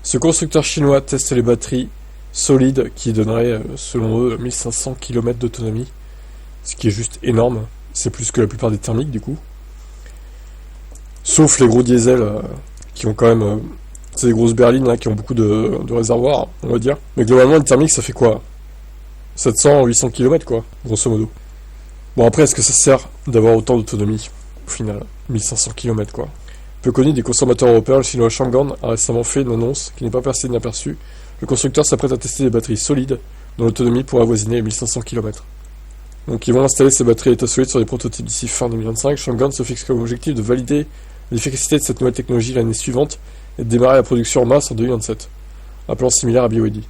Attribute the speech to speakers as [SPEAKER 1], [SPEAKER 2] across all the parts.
[SPEAKER 1] Ce constructeur chinois teste les batteries solides qui donneraient, selon eux, 1500 km d'autonomie, ce qui est juste énorme. C'est plus que la plupart des thermiques, du coup. Sauf les gros diesels, qui ont quand même... c'est des grosses berlines, là, qui ont beaucoup de réservoirs, on va dire. Mais globalement, le thermique, ça fait quoi? 700, 800 km, quoi, grosso modo. Bon, après, est-ce que ça sert d'avoir autant d'autonomie, au final? 1500 km, quoi. Peu connu des consommateurs européens, le chinois Changan a récemment fait une annonce qui n'est pas passée inaperçue. Le constructeur s'apprête à tester des batteries solides, dont l'autonomie pourrait avoisiner les 1500 km. Donc ils vont installer ces batteries à état solide sur des prototypes d'ici fin 2025. Changan se fixe comme objectif de valider l'efficacité de cette nouvelle technologie l'année suivante et de démarrer la production en masse en 2027. Un plan similaire à BYD.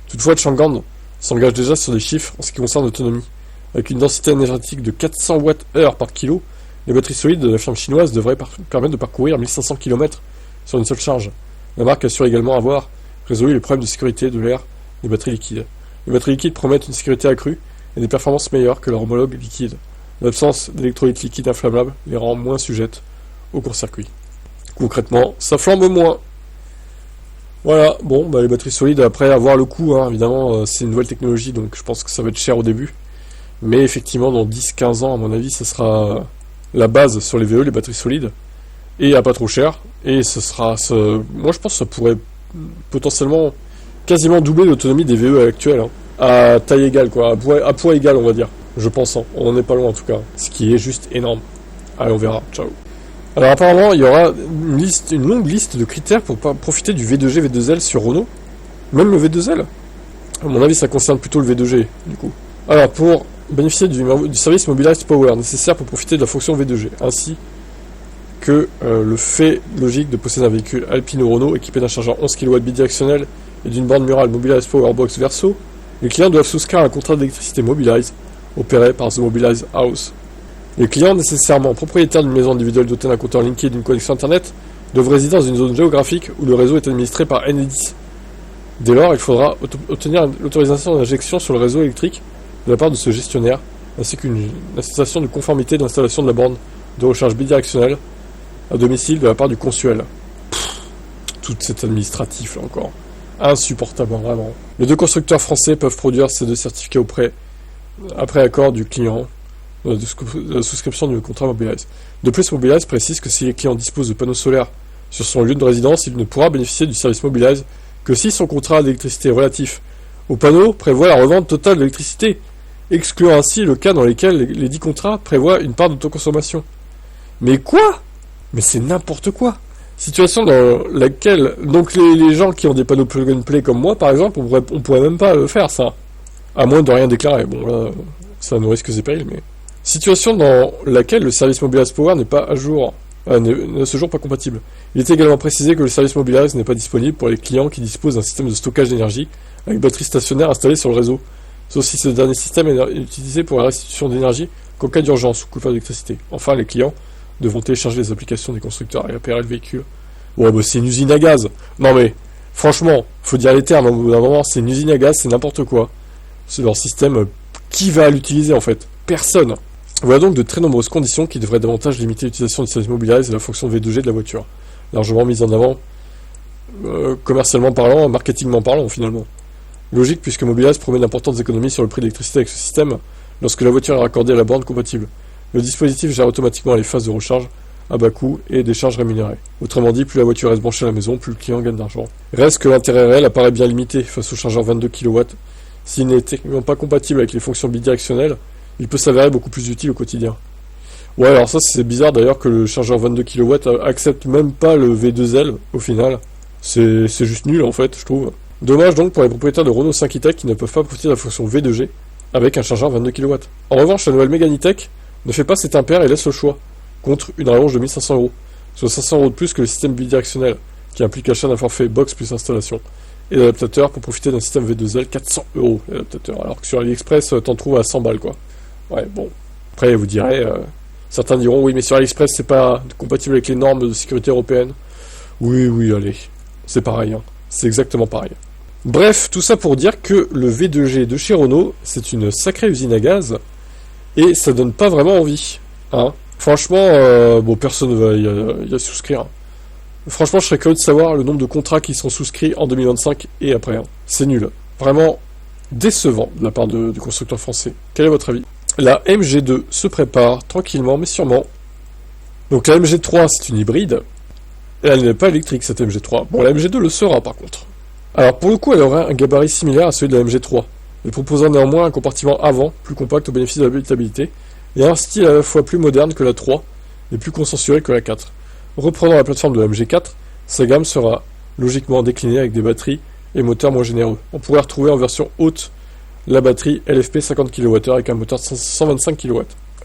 [SPEAKER 1] Toutefois, Changan s'engage déjà sur des chiffres en ce qui concerne l'autonomie. Avec une densité énergétique de 400 Wh par kilo, les batteries solides de la firme chinoise devraient permettre de parcourir 1500 km sur une seule charge. La marque assure également avoir résolu les problèmes de sécurité de l'air des batteries liquides. Les batteries liquides promettent une sécurité accrue et des performances meilleures que leurs homologues liquides. L'absence d'électrolytes liquides inflammables les rend moins sujettes au court-circuit. Concrètement, ça flambe moins. Voilà, bon, bah les batteries solides, après avoir le coût, hein, évidemment, c'est une nouvelle technologie, donc je pense que ça va être cher au début. Mais effectivement, dans 10-15 ans, à mon avis, ça sera la base sur les VE, les batteries solides, et à pas trop cher. Et ce sera, moi je pense que ça pourrait potentiellement quasiment doubler l'autonomie des VE actuels, hein, à taille égale, quoi, à poids égal, on va dire, je pense, hein. On n'en est pas loin en tout cas, ce qui est juste énorme. Allez, on verra, ciao. Alors apparemment, il y aura une longue liste de critères pour profiter du V2G, V2L sur Renault, même le V2L. À mon avis, ça concerne plutôt le V2G, du coup. Alors, pour bénéficier du service Mobilized Power nécessaire pour profiter de la fonction V2G, ainsi que le fait logique de posséder un véhicule Alpine Renault équipé d'un chargeur 11 kW bidirectionnel et d'une borne murale Mobilized Powerbox Verso, les clients doivent souscrire à un contrat d'électricité Mobilize opéré par The Mobilize House. Les clients nécessairement propriétaires d'une maison individuelle dotée d'un compteur linké et d'une connexion internet doivent résider dans une zone géographique où le réseau est administré par Enedis. Dès lors, il faudra obtenir l'autorisation d'injection sur le réseau électrique de la part de ce gestionnaire, ainsi qu'une attestation de conformité de l'installation de la borne de recharge bidirectionnelle à domicile de la part du consuel. Tout cet administratif, là encore. Insupportable, vraiment. Les deux constructeurs français peuvent produire ces deux certificats après accord du client de la souscription du contrat Mobilize. De plus, Mobilize précise que si les clients disposent de panneaux solaires sur son lieu de résidence, il ne pourra bénéficier du service Mobilize que si son contrat d'électricité relatif aux panneaux prévoit la revente totale de l'électricité, excluant ainsi le cas dans lequel les dits contrats prévoient une part d'autoconsommation. Mais quoi? Mais c'est n'importe quoi. Situation dans laquelle, donc les gens qui ont des panneaux plug and play comme moi, par exemple, on pourrait même pas le faire, ça. À moins de rien déclarer. Bon, là, ça nous risque et périls, mais... Situation dans laquelle le service Mobilize Power n'est pas à jour, n'est à ce jour pas compatible. Il est également précisé que le service Mobilize n'est pas disponible pour les clients qui disposent d'un système de stockage d'énergie avec batterie stationnaire installée sur le réseau, sauf si ce dernier système est utilisé pour la restitution d'énergie qu'en cas d'urgence ou coupure d'électricité. Enfin, les clients devront télécharger les applications des constructeurs et repérer le véhicule. Bon, bah c'est une usine à gaz. Non mais, franchement, faut dire les termes, au bout d'un moment, c'est une usine à gaz, c'est n'importe quoi. C'est leur système, qui va l'utiliser en fait? Personne. Voilà donc de très nombreuses conditions qui devraient davantage limiter l'utilisation du service Mobilize et la fonction V2G de la voiture. Largement mise en avant, commercialement parlant, marketingment parlant finalement. Logique puisque Mobilize promet d'importantes économies sur le prix de l'électricité avec ce système lorsque la voiture est raccordée à la borne compatible. Le dispositif gère automatiquement les phases de recharge à bas coût et des charges rémunérées. Autrement dit, plus la voiture reste branchée à la maison, plus le client gagne d'argent. Reste que l'intérêt réel apparaît bien limité face au chargeur 22 kW. S'il n'est techniquement pas compatible avec les fonctions bidirectionnelles, il peut s'avérer beaucoup plus utile au quotidien. Ouais, alors ça c'est bizarre d'ailleurs que le chargeur 22 kW accepte même pas le V2L au final. C'est juste nul en fait, je trouve. Dommage donc pour les propriétaires de Renault 5 E-Tech qui ne peuvent pas profiter de la fonction V2G avec un chargeur 22 kW. En revanche, la nouvelle Mégane E-Tech ne fait pas cet impair et laisse le choix, contre une rallonge de 1500 €, soit 500 € de plus que le système bidirectionnel, qui implique l'achat d'un forfait box plus installation, et l'adaptateur pour profiter d'un système V2L 400 € l'adaptateur, alors que sur AliExpress t'en trouves à 100 balles quoi. Ouais, bon. Après, vous direz, certains diront, oui, mais sur AliExpress, c'est pas compatible avec les normes de sécurité européennes. Oui, allez. C'est pareil, hein. C'est exactement pareil. Bref, tout ça pour dire que le V2G de chez Renault, c'est une sacrée usine à gaz, et ça donne pas vraiment envie, hein. Franchement, bon, personne ne va y souscrire. Franchement, je serais curieux de savoir le nombre de contrats qui sont souscrits en 2025 et après. Hein. C'est nul. Vraiment décevant de la part du constructeur français. Quel est votre avis? La MG2 se prépare tranquillement mais sûrement. Donc la MG3 c'est une hybride. Et elle n'est pas électrique cette MG3. Bon, la MG2 le sera par contre. Alors pour le coup, elle aurait un gabarit similaire à celui de la MG3, mais proposant néanmoins un compartiment avant, plus compact au bénéfice de l'habitabilité, et un style à la fois plus moderne que la 3 et plus consensuel que la 4. Reprenant la plateforme de la MG4, sa gamme sera logiquement déclinée avec des batteries et moteurs moins généreux. On pourrait retrouver en version haute la batterie LFP 50 kWh avec un moteur de 125 kW.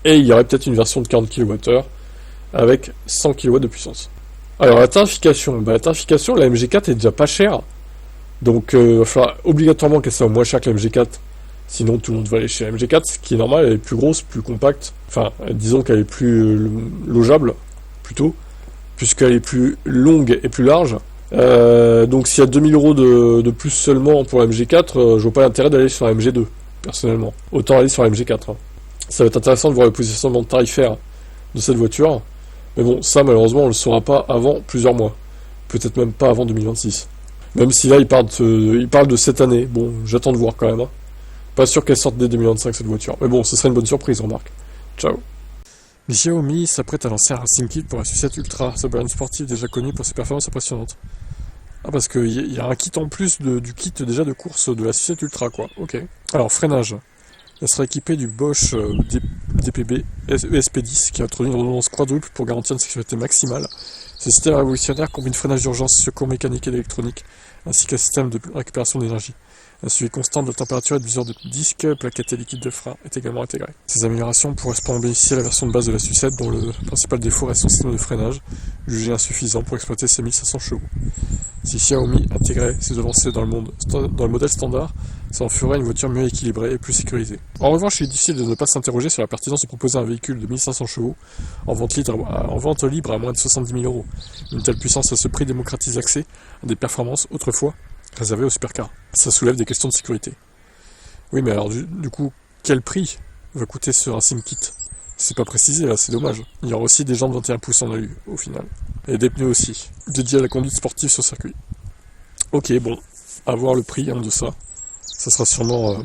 [SPEAKER 1] Et il y aurait peut-être une version de 40 kWh avec 100 kW de puissance. Alors la tarification, la tarification, la MG4 est déjà pas chère, donc il va falloir obligatoirement qu'elle soit moins chère que la MG4, sinon tout le monde va aller chez la MG4, ce qui est normal, elle est plus grosse, plus compacte, enfin disons qu'elle est plus logeable, plutôt, puisqu'elle est plus longue et plus large. Donc s'il y a 2000 € de plus seulement pour la MG4, je vois pas l'intérêt d'aller sur la MG2, personnellement. Autant aller sur la MG4. Hein. Ça va être intéressant de voir le positionnement tarifaire de cette voiture. Mais bon, ça malheureusement on le saura pas avant plusieurs mois. Peut-être même pas avant 2026. Même si là il parle de cette année. Bon, j'attends de voir quand même. Hein. Pas sûr qu'elle sorte dès 2025 cette voiture. Mais bon, ce serait une bonne surprise, remarque. Ciao. Xiaomi s'apprête à lancer un Racing Kit pour la Sucette Ultra, sa borne sportive déjà connue pour ses performances impressionnantes. Ah, parce qu'il y a un kit en plus du kit déjà de course de la Sucette Ultra, quoi. Ok. Alors, freinage. Elle sera équipée du Bosch DPB ESP10 qui introduit une redondance quadruple pour garantir une sécurité maximale. Ce système révolutionnaire combine freinage d'urgence, secours mécanique et électronique, ainsi qu'un système de récupération d'énergie. Un suivi constant de la température et de l'usure de disques, plaquettes et liquides de frein est également intégré. Ces améliorations pourraient cependant bénéficier à la version de base de la Sucette, dont le principal défaut reste son système de freinage, jugé insuffisant pour exploiter ses 1500 chevaux. Si Xiaomi intégrait ces avancées dans le modèle standard, ça en ferait une voiture mieux équilibrée et plus sécurisée. En revanche, il est difficile de ne pas s'interroger sur la pertinence de proposer un véhicule de 1500 chevaux en vente libre à moins de 70 000 €. Une telle puissance à ce prix démocratise l'accès à des performances autrefois réservées aux supercars. Ça soulève des questions de sécurité. Oui, mais alors du coup, quel prix va coûter ce Racing Kit? C'est pas précisé là, c'est dommage. Il y aura aussi des jantes 21 pouces en alu au final. Et des pneus aussi, dédiés à la conduite sportive sur circuit. Ok, bon, à voir le prix de ça. Ça sera sûrement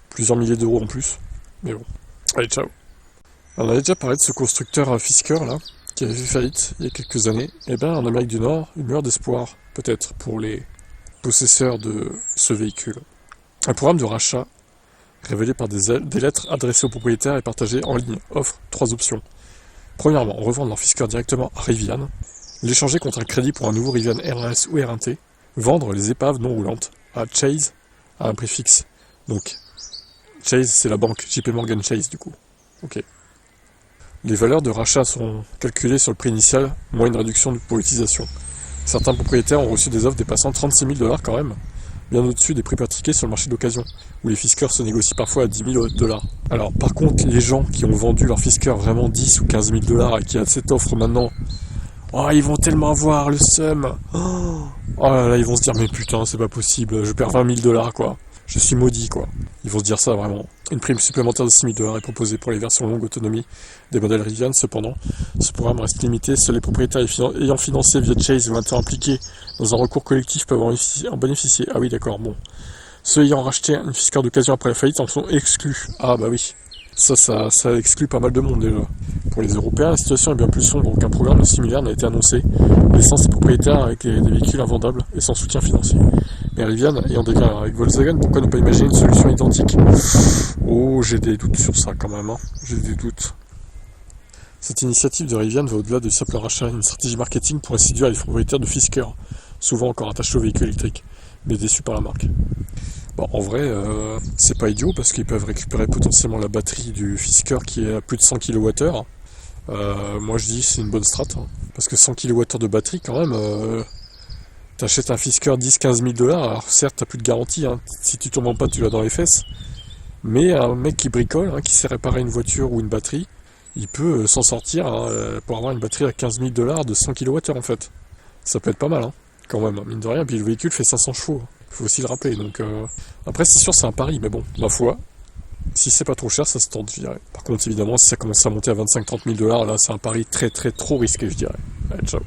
[SPEAKER 1] plusieurs milliers d'euros en plus. Mais bon, allez, ciao. On avait déjà parlé de ce constructeur Fisker là, qui avait fait faillite il y a quelques années. Et bien en Amérique du Nord, une lueur d'espoir, peut-être, pour les possesseurs de ce véhicule. Un programme de rachat révélé par des lettres adressées aux propriétaires et partagées en ligne offre 3 options. Premièrement, revendre leur Fisker directement à Rivian, l'échanger contre un crédit pour un nouveau Rivian RS ou R1T, vendre les épaves non roulantes à Chase à un prix fixe. Donc, Chase, c'est la banque JP Morgan Chase du coup. Ok. Les valeurs de rachat sont calculées sur le prix initial, moins une réduction pour l'utilisation. Certains propriétaires ont reçu des offres dépassant 36 000 $ quand même, bien au-dessus des prix pratiqués sur le marché d'occasion, où les Fiskers se négocient parfois à 10 000 $. Alors par contre, les gens qui ont vendu leur Fisker vraiment 10 ou 15 000 $ et qui a cette offre maintenant, oh, ils vont tellement avoir le seum. Oh là là, ils vont se dire, mais putain, c'est pas possible, je perds 20 000 $ quoi. Je suis maudit quoi. Ils vont se dire ça vraiment. Une prime supplémentaire de 6 000 $ est proposée pour les versions longue autonomie des modèles Rivian. Cependant, ce programme reste limité. Seuls les propriétaires ayant financé via Chase ou étant impliqués dans un recours collectif peuvent en bénéficier. Ah oui, d'accord, bon. Ceux ayant racheté une Fisker d'occasion après la faillite en sont exclus. Ah bah oui. Ça exclut pas mal de monde déjà. Pour les Européens, la situation est bien plus sombre. Aucun programme similaire n'a été annoncé, laissant ses propriétaires avec des véhicules invendables et sans soutien financier. Mais Rivian ayant des liens avec Volkswagen, pourquoi ne pas imaginer une solution identique? Oh, j'ai des doutes sur ça quand même, hein. J'ai des doutes. Cette initiative de Rivian va au-delà du simple rachat, une stratégie marketing pour séduire les propriétaires de Fisker, souvent encore attachés aux véhicules électriques, mais déçus par la marque. Bon, en vrai, c'est pas idiot parce qu'ils peuvent récupérer potentiellement la batterie du Fisker qui est à plus de 100 kWh. Moi je dis c'est une bonne strat, hein, parce que 100 kWh de batterie quand même, t'achètes un Fisker 10-15 000 $, alors certes t'as plus de garantie, hein, si tu tombes en panne tu l'as dans les fesses, mais un mec qui bricole, hein, qui sait réparer une voiture ou une batterie, il peut s'en sortir pour avoir une batterie à 15 000 $ de 100 kWh en fait. Ça peut être pas mal, hein, quand même, mine de rien, puis le véhicule fait 500 chevaux. Faut aussi le rappeler, donc après c'est sûr c'est un pari, mais bon, ma foi, si c'est pas trop cher, ça se tente, je dirais. Par contre, évidemment, si ça commence à monter à 25-30 000 $, là c'est un pari très trop risqué, je dirais. Allez, ciao.